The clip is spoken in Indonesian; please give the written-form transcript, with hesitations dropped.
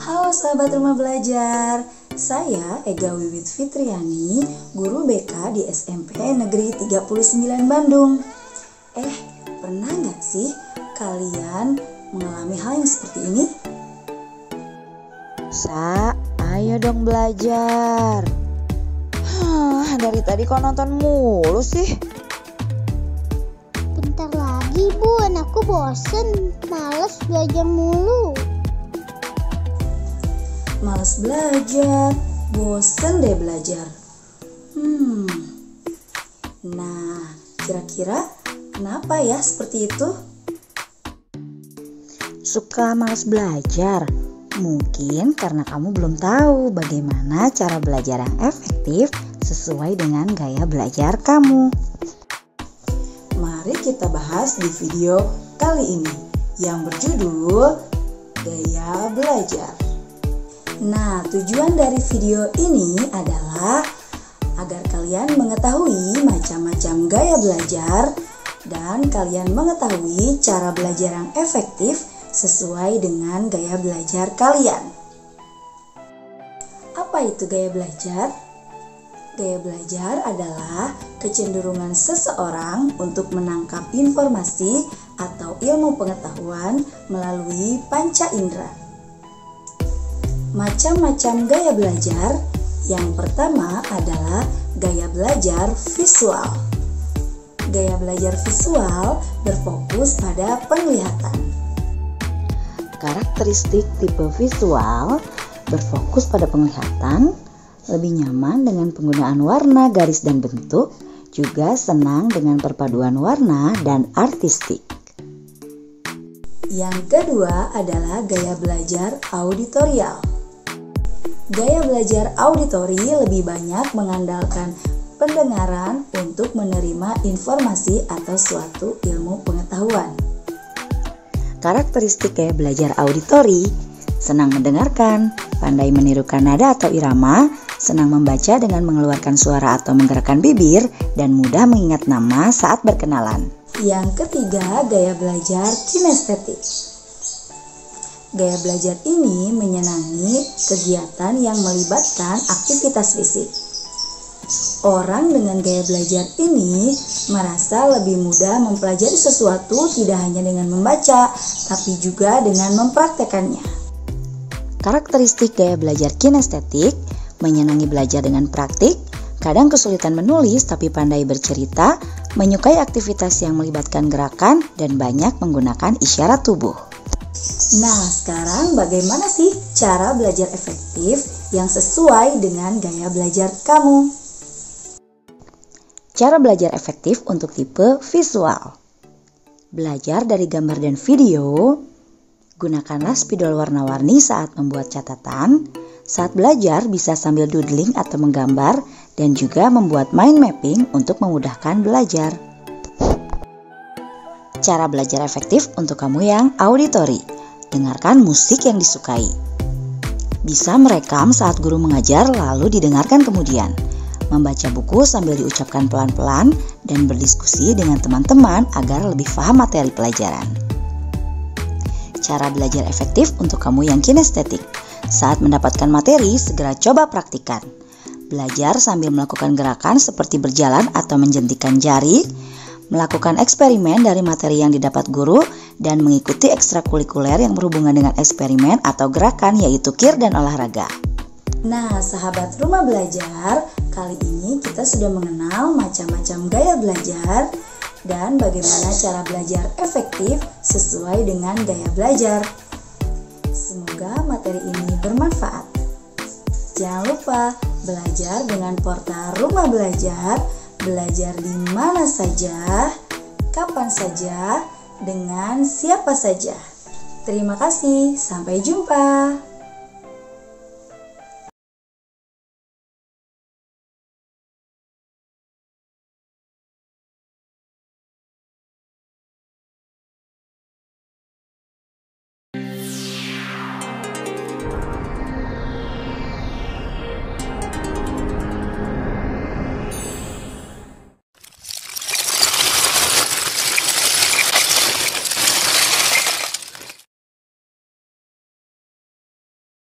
Halo sahabat rumah belajar, saya Ega Wiwit Fitriani, guru BK di SMP Negeri 39 Bandung. Pernah nggak sih kalian mengalami hal yang seperti ini? Sa, ayo dong belajar. Dari tadi kok nonton mulu sih? Bentar lagi Bun, aku bosen, males belajar mulu. Males belajar, bosen deh belajar. Nah, kira-kira kenapa ya seperti itu? Suka malas belajar? Mungkin karena kamu belum tahu bagaimana cara belajar yang efektif sesuai dengan gaya belajar kamu. Mari kita bahas di video kali ini yang berjudul Gaya Belajar. Nah, tujuan dari video ini adalah agar kalian mengetahui macam-macam gaya belajar dan kalian mengetahui cara belajar yang efektif sesuai dengan gaya belajar kalian. Apa itu gaya belajar? Gaya belajar adalah kecenderungan seseorang untuk menangkap informasi atau ilmu pengetahuan melalui panca indera. Macam-macam gaya belajar. Yang pertama adalah gaya belajar visual. Gaya belajar visual berfokus pada penglihatan. Karakteristik tipe visual berfokus pada penglihatan, lebih nyaman dengan penggunaan warna, garis, dan bentuk, juga senang dengan perpaduan warna dan artistik. Yang kedua adalah gaya belajar auditorial. Gaya belajar auditori lebih banyak mengandalkan pendengaran untuk menerima informasi atau suatu ilmu pengetahuan. Karakteristik gaya belajar auditori: senang mendengarkan, pandai menirukan nada atau irama, senang membaca dengan mengeluarkan suara atau menggerakkan bibir, dan mudah mengingat nama saat berkenalan. Yang ketiga, gaya belajar kinestetik. Gaya belajar ini menyenangi kegiatan yang melibatkan aktivitas fisik. Orang dengan gaya belajar ini merasa lebih mudah mempelajari sesuatu tidak hanya dengan membaca, tapi juga dengan mempraktekannya. Karakteristik gaya belajar kinestetik: menyenangi belajar dengan praktik, kadang kesulitan menulis tapi pandai bercerita, menyukai aktivitas yang melibatkan gerakan, dan banyak menggunakan isyarat tubuh. Nah, sekarang bagaimana sih cara belajar efektif yang sesuai dengan gaya belajar kamu? Cara belajar efektif untuk tipe visual. Belajar dari gambar dan video. Gunakanlah spidol warna-warni saat membuat catatan. Saat belajar bisa sambil doodling atau menggambar, dan juga membuat mind mapping untuk memudahkan belajar. Cara belajar efektif untuk kamu yang auditori. Dengarkan musik yang disukai. Bisa merekam saat guru mengajar lalu didengarkan kemudian. Membaca buku sambil diucapkan pelan-pelan dan berdiskusi dengan teman-teman agar lebih paham materi pelajaran. Cara belajar efektif untuk kamu yang kinestetik. Saat mendapatkan materi, segera coba praktikkan. Belajar sambil melakukan gerakan seperti berjalan atau menjentikan jari, melakukan eksperimen dari materi yang didapat guru, dan mengikuti ekstrakurikuler yang berhubungan dengan eksperimen atau gerakan yaitu kir dan olahraga. Nah, sahabat rumah belajar, kali ini kita sudah mengenal macam-macam gaya belajar dan bagaimana cara belajar efektif sesuai dengan gaya belajar. Semoga materi ini bermanfaat. Jangan lupa belajar dengan portal Rumah Belajar, belajar di mana saja, kapan saja, dengan siapa saja. Terima kasih, sampai jumpa.